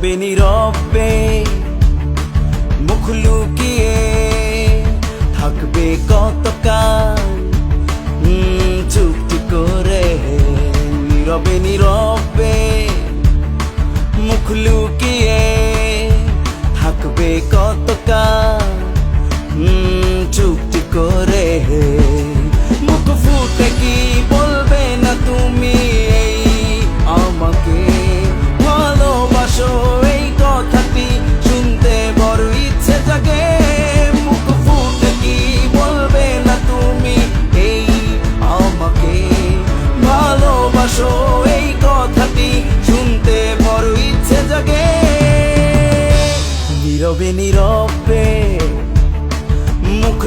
নীরবে নীরবে মুখ লুকিয়ে থাকবে কতকাল চুপটি করে। নীরবে নীরবে মুখ লুকিয়ে থাকবে কতকাল চুপটি করে। মুখ ফুটে কি বলবে না তুমি এই আমাকে ভালোবাসো, এই কথাটি শুনতে বড় ইচ্ছে জাগে। মুখ ফুটে কি বলবে না তুমি এই আমাকে ভালোবাসো, এই কথাটি শুনতে বড় ইচ্ছে জাগে। নীরবে নীরবে মুখ